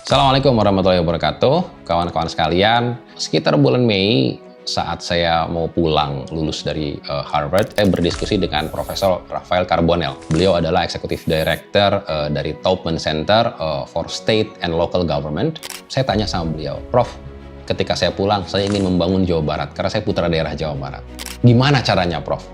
Assalamualaikum warahmatullahi wabarakatuh, kawan-kawan sekalian. Sekitar bulan Mei, saat saya mau pulang lulus dari Harvard, saya berdiskusi dengan Profesor Rafael Carbonell. Beliau adalah Executive Director dari Taubman Center for State and Local Government. Saya tanya sama beliau, Prof, ketika saya pulang, saya ingin membangun Jawa Barat, karena saya putra daerah Jawa Barat. Gimana caranya, Prof?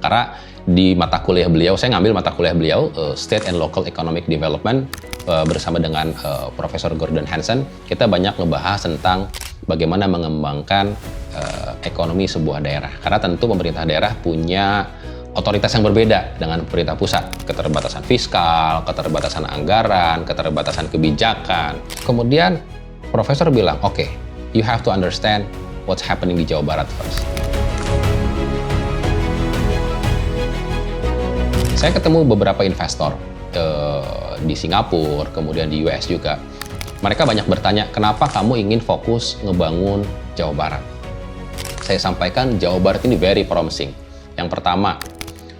Karena di mata kuliah beliau, saya ngambil mata kuliah beliau, State and Local Economic Development, bersama dengan Profesor Gordon Hanson, kita banyak ngebahas tentang bagaimana mengembangkan ekonomi sebuah daerah. Karena tentu pemerintah daerah punya otoritas yang berbeda dengan pemerintah pusat. Keterbatasan fiskal, keterbatasan anggaran, keterbatasan kebijakan. Kemudian Profesor bilang, oke, you have to understand what's happening di Jawa Barat first. Saya ketemu beberapa investor di Singapura, kemudian di US juga. Mereka banyak bertanya, kenapa kamu ingin fokus ngebangun Jawa Barat? Saya sampaikan, Jawa Barat ini very promising. Yang pertama,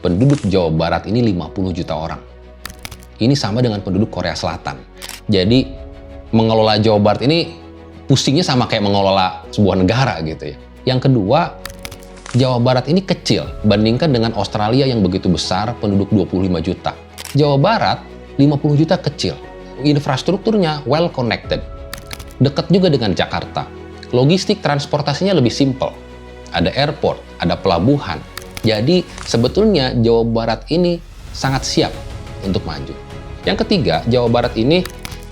penduduk Jawa Barat ini 50 juta orang. Ini sama dengan penduduk Korea Selatan. Jadi, mengelola Jawa Barat ini pusingnya sama kayak mengelola sebuah negara gitu ya. Yang kedua, Jawa Barat ini kecil bandingkan dengan Australia yang begitu besar, penduduk 25 juta. Jawa Barat 50 juta kecil. Infrastrukturnya well connected. Dekat juga dengan Jakarta. Logistik transportasinya lebih simple. Ada airport, ada pelabuhan. Jadi sebetulnya Jawa Barat ini sangat siap untuk maju. Yang ketiga, Jawa Barat ini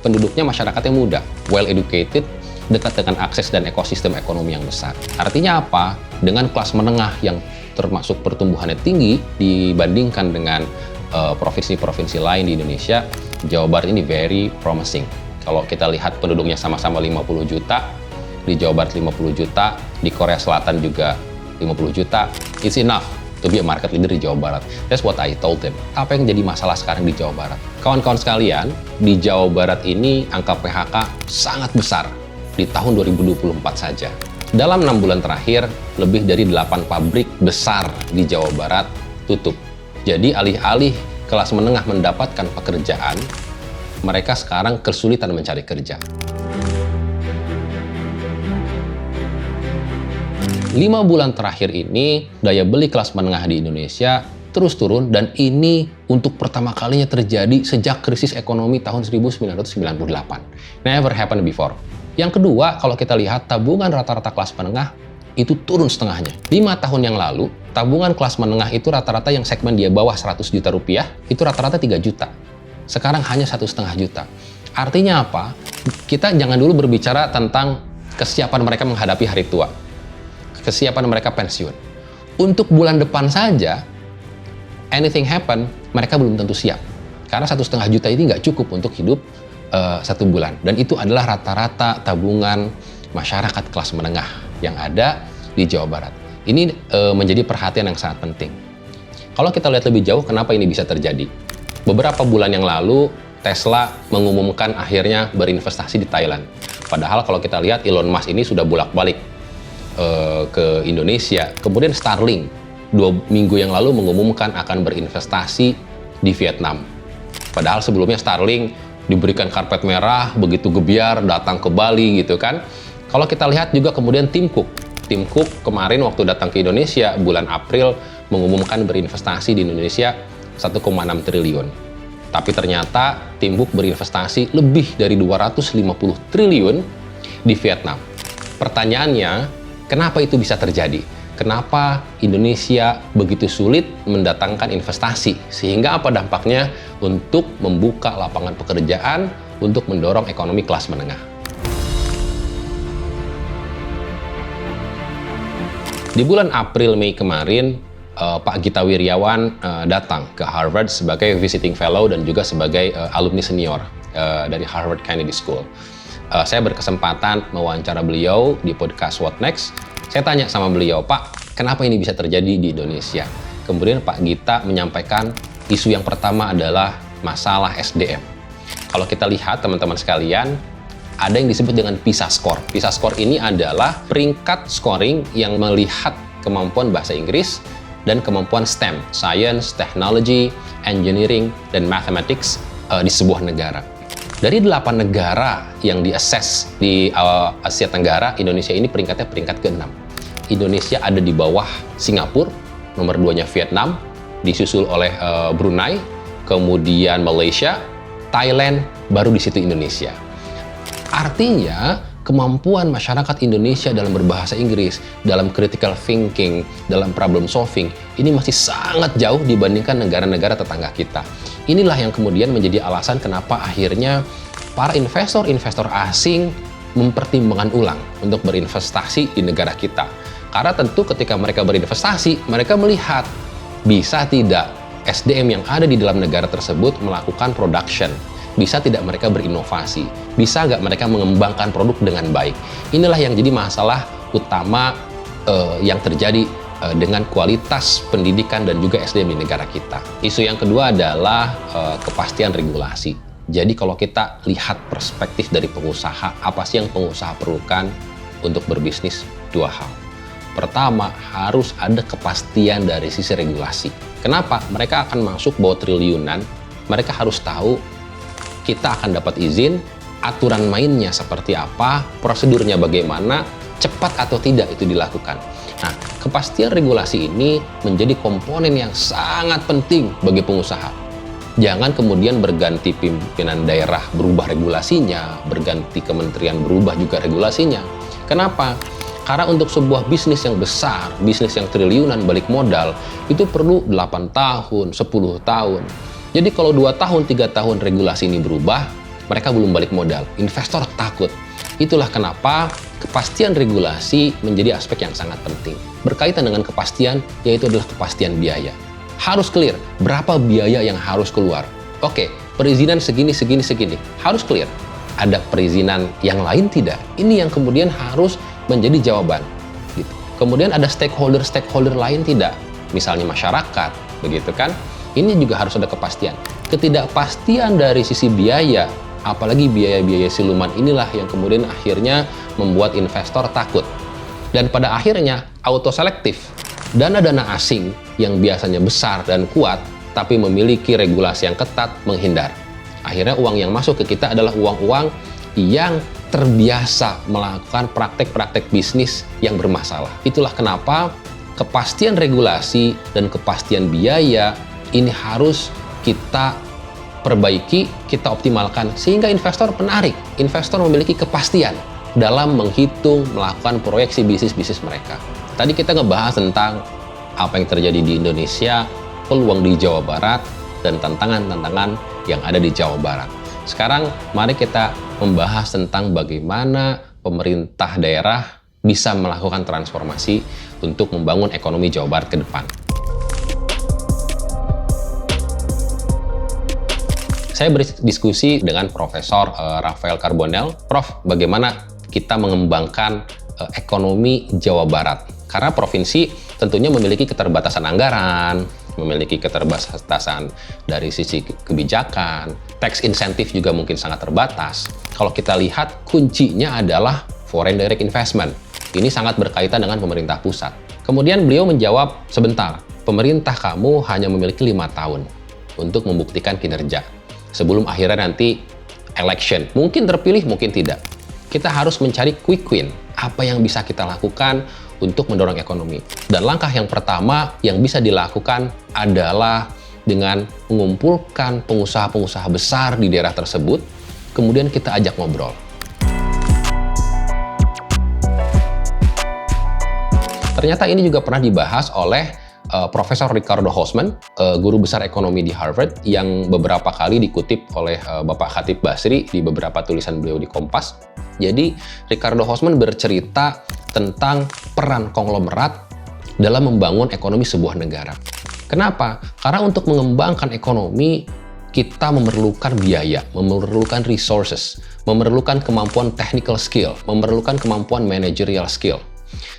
penduduknya masyarakatnya muda, well educated, dekat dengan akses dan ekosistem ekonomi yang besar. Artinya apa? Dengan kelas menengah yang termasuk pertumbuhannya tinggi dibandingkan dengan provinsi-provinsi lain di Indonesia, Jawa Barat ini very promising. Kalau kita lihat penduduknya sama-sama 50 juta, di Jawa Barat 50 juta, di Korea Selatan juga 50 juta, it's enough to be a market leader di Jawa Barat. That's what I told them. Apa yang jadi masalah sekarang di Jawa Barat? Kawan-kawan sekalian, di Jawa Barat ini angka PHK sangat besar di tahun 2024 saja. Dalam 6 bulan terakhir, lebih dari 8 pabrik besar di Jawa Barat tutup. Jadi alih-alih kelas menengah mendapatkan pekerjaan, mereka sekarang kesulitan mencari kerja. 5 bulan terakhir ini, daya beli kelas menengah di Indonesia terus turun, dan ini untuk pertama kalinya terjadi sejak krisis ekonomi tahun 1998. Never happened before. Yang kedua, kalau kita lihat tabungan rata-rata kelas menengah itu turun setengahnya. 5 tahun yang lalu, tabungan kelas menengah itu rata-rata yang segmen dia bawah 100 juta rupiah, itu rata-rata 3 juta. Sekarang hanya 1,5 juta. Artinya apa? Kita jangan dulu berbicara tentang kesiapan mereka menghadapi hari tua. Kesiapan mereka pensiun. Untuk bulan depan saja, anything happen, mereka belum tentu siap. Karena 1,5 juta ini nggak cukup untuk hidup 1 bulan. Dan itu adalah rata-rata tabungan masyarakat kelas menengah yang ada di Jawa Barat. Ini menjadi perhatian yang sangat penting. Kalau kita lihat lebih jauh, kenapa ini bisa terjadi? Beberapa bulan yang lalu, Tesla mengumumkan akhirnya berinvestasi di Thailand. Padahal kalau kita lihat, Elon Musk ini sudah bolak-balik ke Indonesia. Kemudian Starlink 2 minggu yang lalu mengumumkan akan berinvestasi di Vietnam. Padahal sebelumnya Starlink diberikan karpet merah, begitu gebiar, datang ke Bali gitu kan. Kalau kita lihat juga kemudian Tim Cook kemarin waktu datang ke Indonesia bulan April mengumumkan berinvestasi di Indonesia 1,6 triliun. Tapi ternyata Tim Cook berinvestasi lebih dari 250 triliun di Vietnam. Pertanyaannya, kenapa itu bisa terjadi? Kenapa Indonesia begitu sulit mendatangkan investasi? Sehingga apa dampaknya untuk membuka lapangan pekerjaan untuk mendorong ekonomi kelas menengah? Di bulan April-Mei kemarin, Pak Gita Wirjawan datang ke Harvard sebagai visiting fellow dan juga sebagai alumni senior dari Harvard Kennedy School. Saya berkesempatan mewawancara beliau di podcast What Next. Saya tanya sama beliau, Pak, kenapa ini bisa terjadi di Indonesia? Kemudian Pak Gita menyampaikan isu yang pertama adalah masalah SDM. Kalau kita lihat teman-teman sekalian, ada yang disebut dengan PISA Score. PISA Score ini adalah peringkat scoring yang melihat kemampuan bahasa Inggris dan kemampuan STEM, Science, Technology, Engineering, dan Mathematics di sebuah negara. Dari 8 negara yang di-assess di Asia Tenggara, Indonesia ini peringkatnya peringkat ke-6. Indonesia ada di bawah Singapura, nomor 2-nya Vietnam, disusul oleh Brunei, kemudian Malaysia, Thailand, baru di situ Indonesia. Artinya, kemampuan masyarakat Indonesia dalam berbahasa Inggris, dalam critical thinking, dalam problem solving, ini masih sangat jauh dibandingkan negara-negara tetangga kita. Inilah yang kemudian menjadi alasan kenapa akhirnya para investor-investor asing mempertimbangkan ulang untuk berinvestasi di negara kita. Karena tentu ketika mereka berinvestasi, mereka melihat bisa tidak SDM yang ada di dalam negara tersebut melakukan production. Bisa tidak mereka berinovasi? Bisa nggak mereka mengembangkan produk dengan baik? Inilah yang jadi masalah utama yang terjadi dengan kualitas pendidikan dan juga SDM di negara kita. Isu yang kedua adalah kepastian regulasi. Jadi kalau kita lihat perspektif dari pengusaha, apa sih yang pengusaha perlukan untuk berbisnis? 2 hal. Pertama, harus ada kepastian dari sisi regulasi. Kenapa? Mereka akan masuk bawa triliunan, mereka harus tahu kita akan dapat izin, aturan mainnya seperti apa, prosedurnya bagaimana, cepat atau tidak itu dilakukan. Nah, kepastian regulasi ini menjadi komponen yang sangat penting bagi pengusaha. Jangan kemudian berganti pimpinan daerah berubah regulasinya, berganti kementerian berubah juga regulasinya. Kenapa? Karena untuk sebuah bisnis yang besar, bisnis yang triliunan balik modal, itu perlu 8 tahun, 10 tahun. Jadi kalau 2 tahun, 3 tahun regulasi ini berubah, mereka belum balik modal. Investor takut. Itulah kenapa kepastian regulasi menjadi aspek yang sangat penting. Berkaitan dengan kepastian, yaitu adalah kepastian biaya. Harus clear, berapa biaya yang harus keluar. Oke, perizinan segini. Harus clear. Ada perizinan yang lain tidak? Ini yang kemudian harus menjadi jawaban. Gitu. Kemudian ada stakeholder lain tidak? Misalnya masyarakat, begitu kan? Ini juga harus ada kepastian. Ketidakpastian dari sisi biaya, apalagi biaya-biaya siluman inilah yang kemudian akhirnya membuat investor takut. Dan pada akhirnya auto-selektif. Dana-dana asing yang biasanya besar dan kuat, tapi memiliki regulasi yang ketat menghindar. Akhirnya uang yang masuk ke kita adalah uang-uang yang terbiasa melakukan praktek-praktek bisnis yang bermasalah. Itulah kenapa kepastian regulasi dan kepastian biaya ini harus kita perbaiki, kita optimalkan, sehingga investor menarik. Investor memiliki kepastian dalam menghitung, melakukan proyeksi bisnis-bisnis mereka. Tadi kita ngebahas tentang apa yang terjadi di Indonesia, peluang di Jawa Barat, dan tantangan-tantangan yang ada di Jawa Barat. Sekarang mari kita membahas tentang bagaimana pemerintah daerah bisa melakukan transformasi untuk membangun ekonomi Jawa Barat ke depan. Saya berdiskusi dengan Profesor Rafael Carbonell. Prof, bagaimana kita mengembangkan ekonomi Jawa Barat? Karena provinsi tentunya memiliki keterbatasan anggaran, memiliki keterbatasan dari sisi kebijakan, tax insentif juga mungkin sangat terbatas. Kalau kita lihat, kuncinya adalah foreign direct investment. Ini sangat berkaitan dengan pemerintah pusat. Kemudian beliau menjawab, sebentar, pemerintah kamu hanya memiliki 5 tahun untuk membuktikan kinerja. Sebelum akhirnya nanti election, mungkin terpilih, mungkin tidak. Kita harus mencari quick win, apa yang bisa kita lakukan untuk mendorong ekonomi. Dan langkah yang pertama yang bisa dilakukan adalah dengan mengumpulkan pengusaha-pengusaha besar di daerah tersebut, kemudian kita ajak ngobrol. Ternyata ini juga pernah dibahas oleh Profesor Ricardo Hausmann, guru besar ekonomi di Harvard, yang beberapa kali dikutip oleh Bapak Khatib Basri di beberapa tulisan beliau di Kompas. Jadi, Ricardo Hausmann bercerita tentang peran konglomerat dalam membangun ekonomi sebuah negara. Kenapa? Karena untuk mengembangkan ekonomi, kita memerlukan biaya, memerlukan resources, memerlukan kemampuan technical skill, memerlukan kemampuan managerial skill.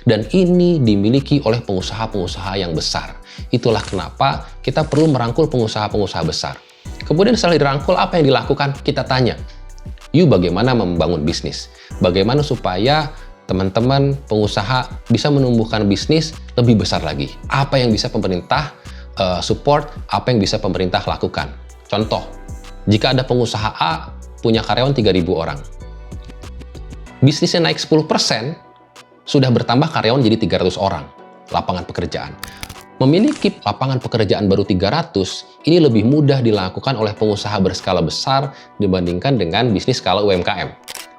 Dan ini dimiliki oleh pengusaha-pengusaha yang besar. Itulah kenapa kita perlu merangkul pengusaha-pengusaha besar. Kemudian setelah dirangkul, apa yang dilakukan? Kita tanya, yuk bagaimana membangun bisnis? Bagaimana supaya teman-teman pengusaha bisa menumbuhkan bisnis lebih besar lagi? Apa yang bisa pemerintah support? Apa yang bisa pemerintah lakukan? Contoh, jika ada pengusaha A punya karyawan 3.000 orang. Bisnisnya naik 10%, sudah bertambah karyawan jadi 300 orang, lapangan pekerjaan. Memiliki lapangan pekerjaan baru 300, ini lebih mudah dilakukan oleh pengusaha berskala besar dibandingkan dengan bisnis skala UMKM.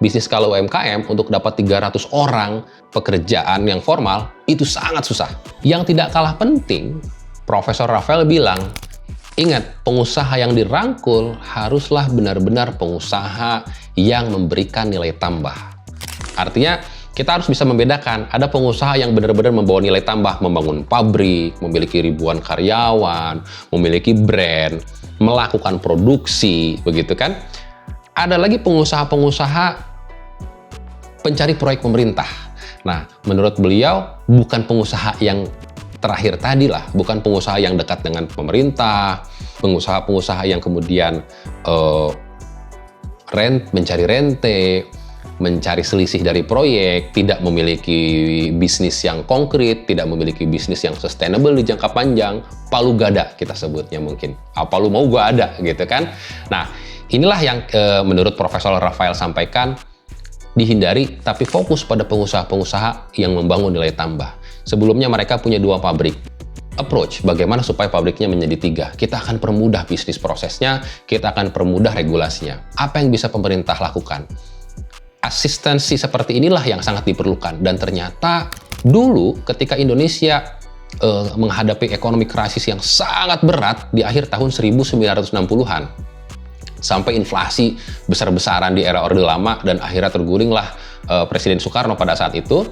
Bisnis skala UMKM untuk dapat 300 orang pekerjaan yang formal, itu sangat susah. Yang tidak kalah penting, Profesor Rafael bilang, ingat, pengusaha yang dirangkul haruslah benar-benar pengusaha yang memberikan nilai tambah. Artinya, kita harus bisa membedakan, ada pengusaha yang benar-benar membawa nilai tambah, membangun pabrik, memiliki ribuan karyawan, memiliki brand, melakukan produksi, begitu kan? Ada lagi pengusaha-pengusaha pencari proyek pemerintah. Nah, menurut beliau, bukan pengusaha yang terakhir tadi lah, bukan pengusaha yang dekat dengan pemerintah, pengusaha-pengusaha yang kemudian mencari rente, mencari selisih dari proyek, tidak memiliki bisnis yang konkret, tidak memiliki bisnis yang sustainable di jangka panjang, palu gada kita sebutnya mungkin. Apa lu mau gua ada gitu kan. Nah, inilah yang menurut Profesor Rafael sampaikan, dihindari, tapi fokus pada pengusaha-pengusaha yang membangun nilai tambah. Sebelumnya mereka punya 2 pabrik. Approach, bagaimana supaya pabriknya menjadi 3. Kita akan permudah bisnis prosesnya, kita akan permudah regulasinya. Apa yang bisa pemerintah lakukan? Asistensi seperti inilah yang sangat diperlukan. Dan ternyata dulu ketika Indonesia menghadapi ekonomi krisis yang sangat berat di akhir tahun 1960-an, sampai inflasi besar-besaran di era Orde Lama, dan akhirnya tergulinglah Presiden Soekarno pada saat itu,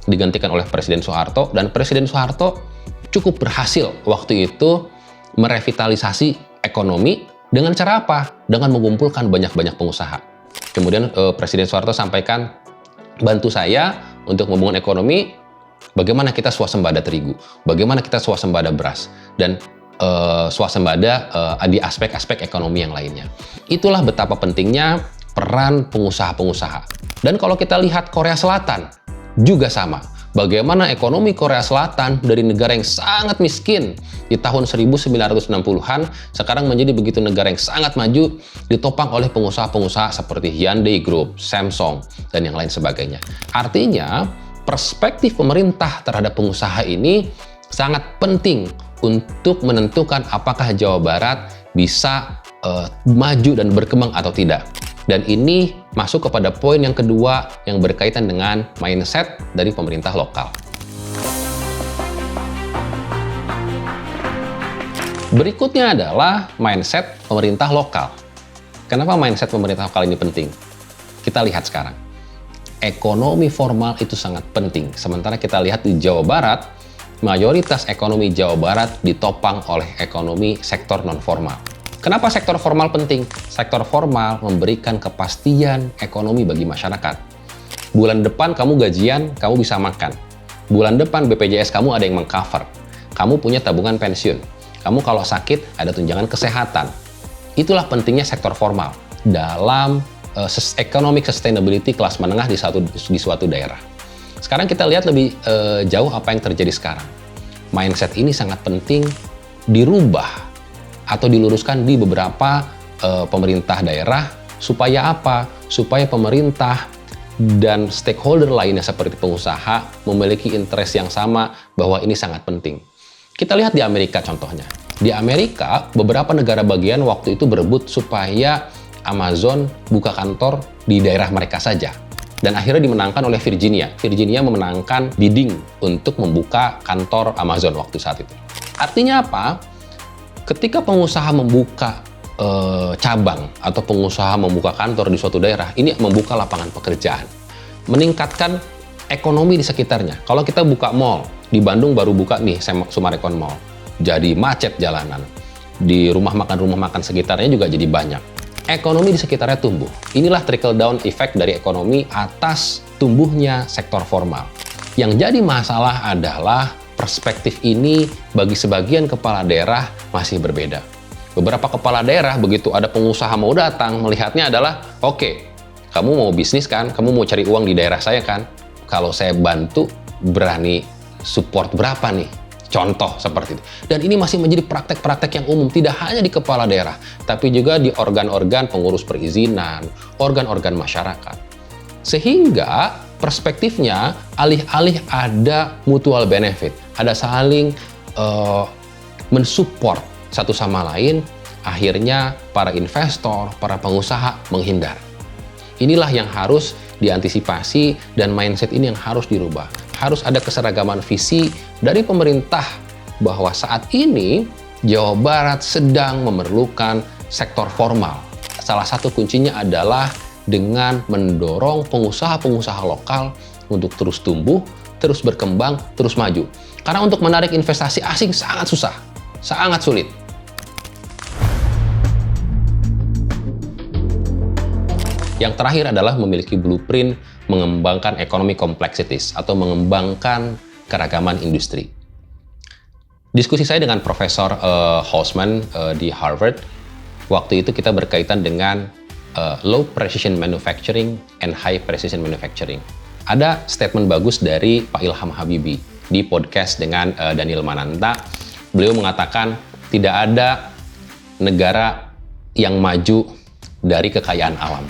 digantikan oleh Presiden Soeharto, dan Presiden Soeharto cukup berhasil waktu itu merevitalisasi ekonomi dengan cara apa? Dengan mengumpulkan banyak-banyak pengusaha. Kemudian Presiden Soeharto sampaikan, bantu saya untuk membangun ekonomi, bagaimana kita swasembada terigu, bagaimana kita swasembada beras, dan swasembada di aspek-aspek ekonomi yang lainnya. Itulah betapa pentingnya peran pengusaha-pengusaha. Dan kalau kita lihat Korea Selatan, juga sama. Bagaimana ekonomi Korea Selatan dari negara yang sangat miskin di tahun 1960-an, sekarang menjadi begitu negara yang sangat maju, ditopang oleh pengusaha-pengusaha seperti Hyundai Group, Samsung, dan yang lain sebagainya. Artinya, perspektif pemerintah terhadap pengusaha ini sangat penting untuk menentukan apakah Jawa Barat bisa maju dan berkembang atau tidak. Dan ini masuk kepada poin yang kedua yang berkaitan dengan mindset dari pemerintah lokal. Berikutnya adalah mindset pemerintah lokal. Kenapa mindset pemerintah lokal ini penting? Kita lihat sekarang. Ekonomi formal itu sangat penting. Sementara kita lihat di Jawa Barat, mayoritas ekonomi Jawa Barat ditopang oleh ekonomi sektor non-formal. Kenapa sektor formal penting? Sektor formal memberikan kepastian ekonomi bagi masyarakat. Bulan depan kamu gajian, kamu bisa makan. Bulan depan BPJS kamu ada yang mengcover. Kamu punya tabungan pensiun. Kamu kalau sakit ada tunjangan kesehatan. Itulah pentingnya sektor formal dalam economic sustainability kelas menengah di suatu daerah. Sekarang kita lihat lebih jauh apa yang terjadi sekarang. Mindset ini sangat penting dirubah atau diluruskan di beberapa pemerintah daerah, supaya apa? Supaya pemerintah dan stakeholder lainnya seperti pengusaha memiliki interest yang sama bahwa ini sangat penting. Kita lihat di Amerika contohnya. Di Amerika, beberapa negara bagian waktu itu berebut supaya Amazon buka kantor di daerah mereka saja. Dan akhirnya dimenangkan oleh Virginia. Virginia memenangkan bidding untuk membuka kantor Amazon waktu saat itu. Artinya apa? Ketika pengusaha membuka cabang atau pengusaha membuka kantor di suatu daerah, ini membuka lapangan pekerjaan, meningkatkan ekonomi di sekitarnya. Kalau kita buka mall, di Bandung baru buka nih Summarecon Mall, jadi macet jalanan. Di rumah makan sekitarnya juga jadi banyak. Ekonomi di sekitarnya tumbuh. Inilah trickle down effect dari ekonomi atas tumbuhnya sektor formal. Yang jadi masalah adalah perspektif ini bagi sebagian kepala daerah masih berbeda. Beberapa kepala daerah begitu ada pengusaha mau datang, melihatnya adalah, oke, kamu mau bisnis kan, kamu mau cari uang di daerah saya kan, kalau saya bantu berani support berapa nih? Contoh seperti itu. Dan ini masih menjadi praktek-praktek yang umum, tidak hanya di kepala daerah, tapi juga di organ-organ pengurus perizinan, organ-organ masyarakat. Sehingga perspektifnya alih-alih ada mutual benefit, ada saling mensupport satu sama lain, akhirnya para investor, para pengusaha menghindar. Inilah yang harus diantisipasi dan mindset ini yang harus dirubah. Harus ada keseragaman visi dari pemerintah bahwa saat ini Jawa Barat sedang memerlukan sektor formal. Salah satu kuncinya adalah dengan mendorong pengusaha-pengusaha lokal untuk terus tumbuh, terus berkembang, terus maju. Karena untuk menarik investasi asing sangat susah, sangat sulit. Yang terakhir adalah memiliki blueprint mengembangkan economy complexities atau mengembangkan keragaman industri. Diskusi saya dengan Profesor Holzman di Harvard, waktu itu kita berkaitan dengan low precision manufacturing and high precision manufacturing. Ada statement bagus dari Pak Ilham Habibie di podcast dengan Daniel Mananta. Beliau mengatakan tidak ada negara yang maju dari kekayaan alam.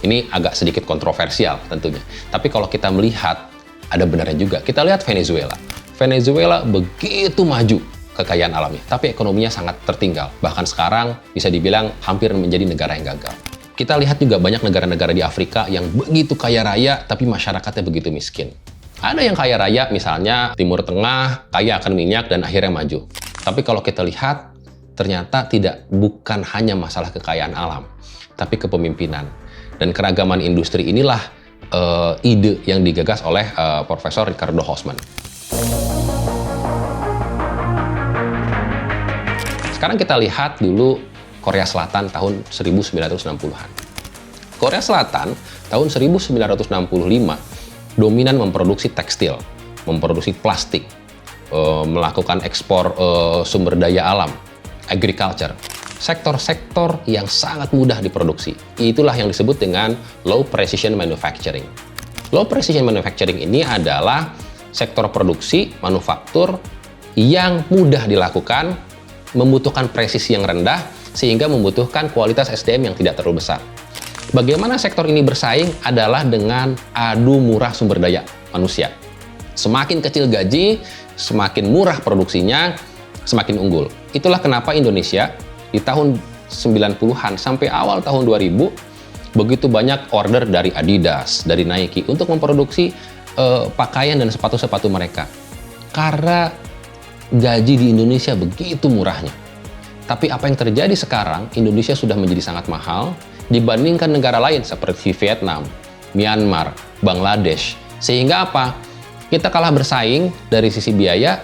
Ini agak sedikit kontroversial tentunya. Tapi kalau kita melihat, ada benarnya juga. Kita lihat Venezuela. Venezuela begitu maju kekayaan alamnya, tapi ekonominya sangat tertinggal. Bahkan sekarang bisa dibilang hampir menjadi negara yang gagal. Kita lihat juga banyak negara-negara di Afrika yang begitu kaya raya, tapi masyarakatnya begitu miskin. Ada yang kaya raya, misalnya Timur Tengah, kaya akan minyak dan akhirnya maju. Tapi kalau kita lihat, ternyata bukan hanya masalah kekayaan alam, tapi kepemimpinan. Dan keragaman industri inilah ide yang digagas oleh Profesor Ricardo Holzman. Sekarang kita lihat dulu Korea Selatan tahun 1960-an. Korea Selatan tahun 1965 dominan memproduksi tekstil, memproduksi plastik, melakukan ekspor sumber daya alam, agriculture. Sektor-sektor yang sangat mudah diproduksi. Itulah yang disebut dengan low precision manufacturing. Low precision manufacturing ini adalah sektor produksi, manufaktur yang mudah dilakukan, membutuhkan presisi yang rendah, sehingga membutuhkan kualitas SDM yang tidak terlalu besar. Bagaimana sektor ini bersaing adalah dengan adu murah sumber daya manusia. Semakin kecil gaji, semakin murah produksinya, semakin unggul. Itulah kenapa Indonesia di tahun 90-an sampai awal tahun 2000 begitu banyak order dari Adidas, dari Nike untuk memproduksi pakaian dan sepatu-sepatu mereka. Karena gaji di Indonesia begitu murahnya. Tapi apa yang terjadi sekarang, Indonesia sudah menjadi sangat mahal dibandingkan negara lain seperti Vietnam, Myanmar, Bangladesh. Sehingga apa? Kita kalah bersaing dari sisi biaya,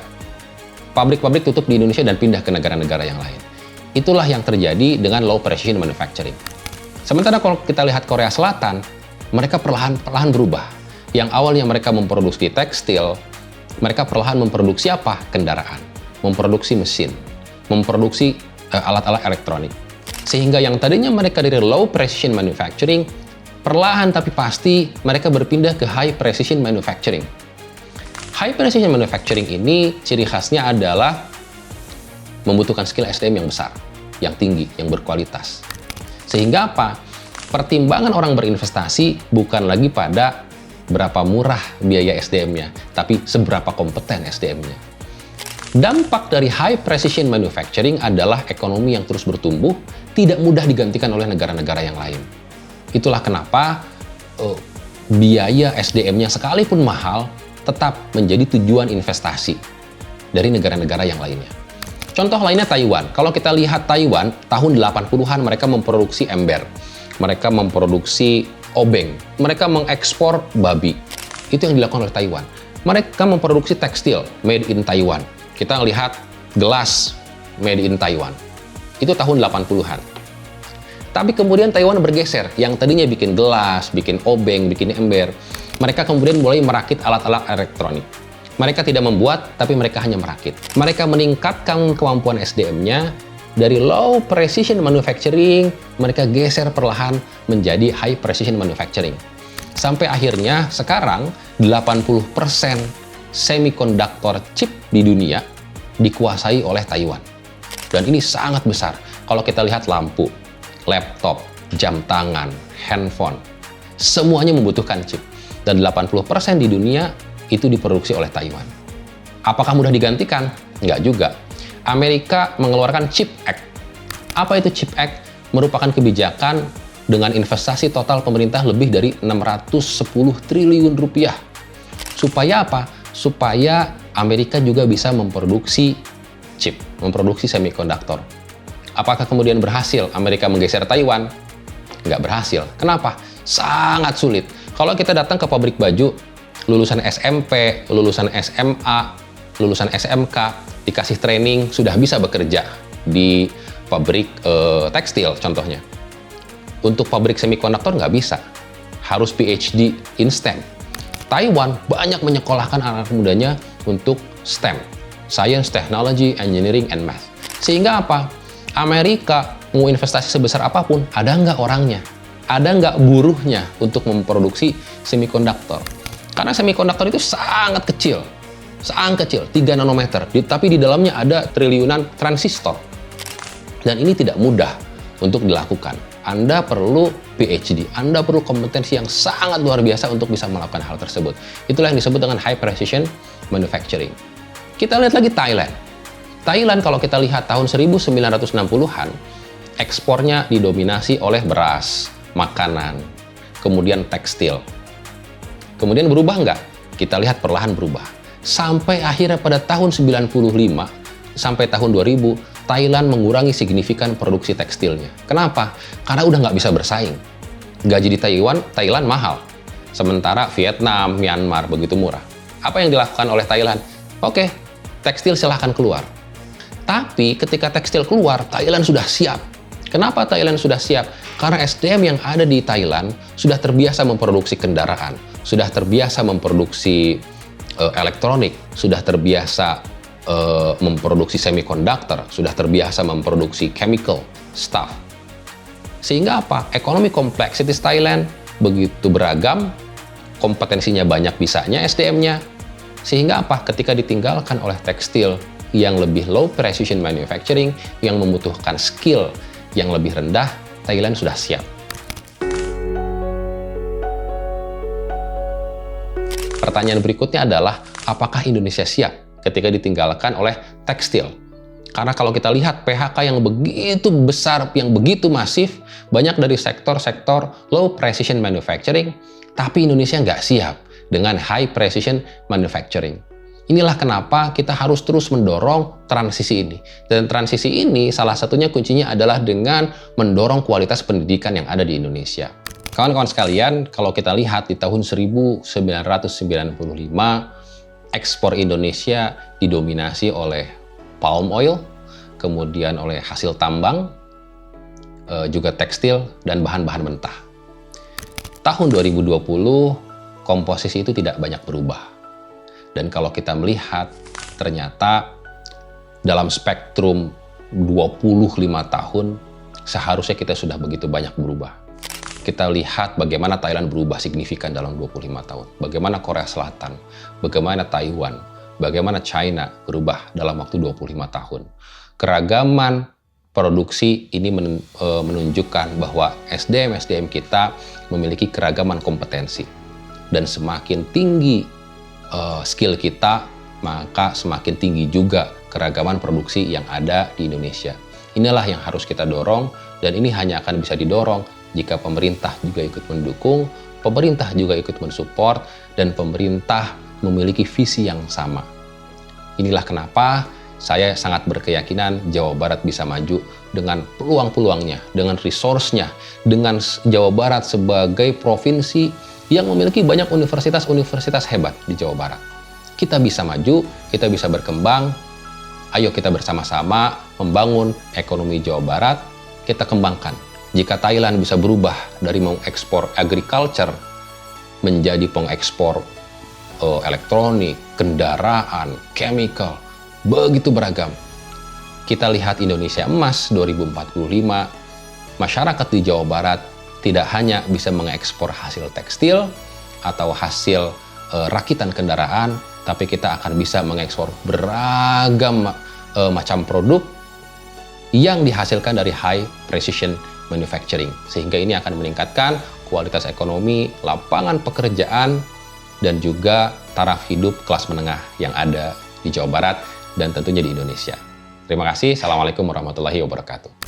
pabrik-pabrik tutup di Indonesia dan pindah ke negara-negara yang lain. Itulah yang terjadi dengan low precision manufacturing. Sementara kalau kita lihat Korea Selatan, mereka perlahan-lahan berubah. Yang awalnya mereka memproduksi tekstil, mereka perlahan memproduksi apa? Kendaraan, memproduksi mesin, memproduksi alat-alat elektronik. Sehingga yang tadinya mereka dari low precision manufacturing, perlahan tapi pasti mereka berpindah ke high precision manufacturing. High precision manufacturing ini ciri khasnya adalah membutuhkan skill SDM yang besar, yang tinggi, yang berkualitas. Sehingga apa? Pertimbangan orang berinvestasi bukan lagi pada berapa murah biaya SDM-nya, tapi seberapa kompeten SDM-nya. Dampak dari high precision manufacturing adalah ekonomi yang terus bertumbuh, tidak mudah digantikan oleh negara-negara yang lain. Itulah kenapa biaya SDM-nya sekalipun mahal, tetap menjadi tujuan investasi dari negara-negara yang lainnya. Contoh lainnya Taiwan. Kalau kita lihat Taiwan, tahun 80-an mereka memproduksi ember. Mereka memproduksi obeng. Mereka mengekspor babi. Itu yang dilakukan oleh Taiwan. Mereka memproduksi tekstil made in Taiwan. Kita lihat gelas made in Taiwan. Itu tahun 80-an. Tapi kemudian Taiwan bergeser. Yang tadinya bikin gelas, bikin obeng, bikin ember. Mereka kemudian mulai merakit alat-alat elektronik. Mereka tidak membuat, tapi mereka hanya merakit. Mereka meningkatkan kemampuan SDM-nya dari low precision manufacturing, mereka geser perlahan menjadi high precision manufacturing. Sampai akhirnya sekarang 80% semikonduktor chip di dunia dikuasai oleh Taiwan. Dan ini sangat besar. Kalau kita lihat lampu, laptop, jam tangan, handphone, semuanya membutuhkan chip. Dan 80% di dunia itu diproduksi oleh Taiwan. Apakah mudah digantikan? Enggak juga. Amerika mengeluarkan CHIPS Act. Apa itu CHIPS Act? Merupakan kebijakan dengan investasi total pemerintah lebih dari 610 triliun rupiah. Supaya apa? Supaya Amerika juga bisa memproduksi chip, memproduksi semikonduktor. Apakah kemudian berhasil Amerika menggeser Taiwan? Nggak berhasil. Kenapa? Sangat sulit. Kalau kita datang ke pabrik baju, lulusan SMP, lulusan SMA, lulusan SMK, dikasih training, sudah bisa bekerja di pabrik tekstil contohnya. Untuk pabrik semikonduktor nggak bisa, harus PhD in STEM. Taiwan banyak menyekolahkan anak mudanya untuk STEM, Science, Technology, Engineering, and Math. Sehingga apa? Amerika mau investasi sebesar apapun, ada nggak orangnya? Ada nggak buruhnya untuk memproduksi semikonduktor? Karena semikonduktor itu sangat kecil, 3 nanometer, tapi di dalamnya ada triliunan transistor. Dan ini tidak mudah untuk dilakukan. Anda perlu PhD, Anda perlu kompetensi yang sangat luar biasa untuk bisa melakukan hal tersebut. Itulah yang disebut dengan high precision manufacturing. Kita lihat lagi Thailand. Thailand kalau kita lihat tahun 1960-an, ekspornya didominasi oleh beras, makanan, kemudian tekstil. Kemudian berubah nggak? Kita lihat perlahan berubah. Sampai akhirnya pada tahun 95 sampai tahun 2000, Thailand mengurangi signifikan produksi tekstilnya. Kenapa? Karena udah nggak bisa bersaing. Gaji di Thailand mahal. Sementara Vietnam, Myanmar begitu murah. Apa yang dilakukan oleh Thailand? Oke, tekstil silahkan keluar. Tapi ketika tekstil keluar, Thailand sudah siap. Kenapa Thailand sudah siap? Karena SDM yang ada di Thailand sudah terbiasa memproduksi kendaraan, sudah terbiasa memproduksi elektronik, sudah terbiasa memproduksi semikonduktor, sudah terbiasa memproduksi chemical stuff. Sehingga apa? Ekonomi complexities Thailand begitu beragam, kompetensinya banyak bisanya SDM-nya. Sehingga apa? Ketika ditinggalkan oleh tekstil yang lebih low precision manufacturing, yang membutuhkan skill yang lebih rendah, Thailand sudah siap. Pertanyaan berikutnya adalah, apakah Indonesia siap ketika ditinggalkan oleh tekstil? Karena kalau kita lihat PHK yang begitu besar, yang begitu masif, banyak dari sektor-sektor low precision manufacturing, tapi Indonesia nggak siap dengan high precision manufacturing. Inilah kenapa kita harus terus mendorong transisi ini. Dan transisi ini salah satunya kuncinya adalah dengan mendorong kualitas pendidikan yang ada di Indonesia. Kawan-kawan sekalian, kalau kita lihat di tahun 1995, ekspor Indonesia didominasi oleh palm oil, kemudian oleh hasil tambang, juga tekstil, dan bahan-bahan mentah. Tahun 2020, komposisi itu tidak banyak berubah. Dan kalau kita melihat, ternyata dalam spektrum 25 tahun, seharusnya kita sudah begitu banyak berubah. Kita lihat bagaimana Thailand berubah signifikan dalam 25 tahun. Bagaimana Korea Selatan, bagaimana Taiwan, bagaimana China berubah dalam waktu 25 tahun. Keragaman produksi ini menunjukkan bahwa SDM kita memiliki keragaman kompetensi. Dan semakin tinggi skill kita, maka semakin tinggi juga keragaman produksi yang ada di Indonesia. Inilah yang harus kita dorong, dan ini hanya akan bisa didorong jika pemerintah juga ikut mendukung, pemerintah juga ikut mensupport, dan pemerintah memiliki visi yang sama. Inilah kenapa saya sangat berkeyakinan Jawa Barat bisa maju dengan peluang-peluangnya, dengan resource-nya, dengan Jawa Barat sebagai provinsi yang memiliki banyak universitas-universitas hebat di Jawa Barat. Kita bisa maju, kita bisa berkembang. Ayo kita bersama-sama membangun ekonomi Jawa Barat, kita kembangkan. Jika Thailand bisa berubah dari mengekspor agriculture menjadi pengekspor elektronik, kendaraan, chemical, begitu beragam. Kita lihat Indonesia Emas 2045, masyarakat di Jawa Barat tidak hanya bisa mengekspor hasil tekstil atau hasil rakitan kendaraan, tapi kita akan bisa mengekspor beragam macam produk yang dihasilkan dari high precision manufacturing. Sehingga ini akan meningkatkan kualitas ekonomi, lapangan pekerjaan, dan juga taraf hidup kelas menengah yang ada di Jawa Barat dan tentunya di Indonesia. Terima kasih. Assalamualaikum warahmatullahi wabarakatuh.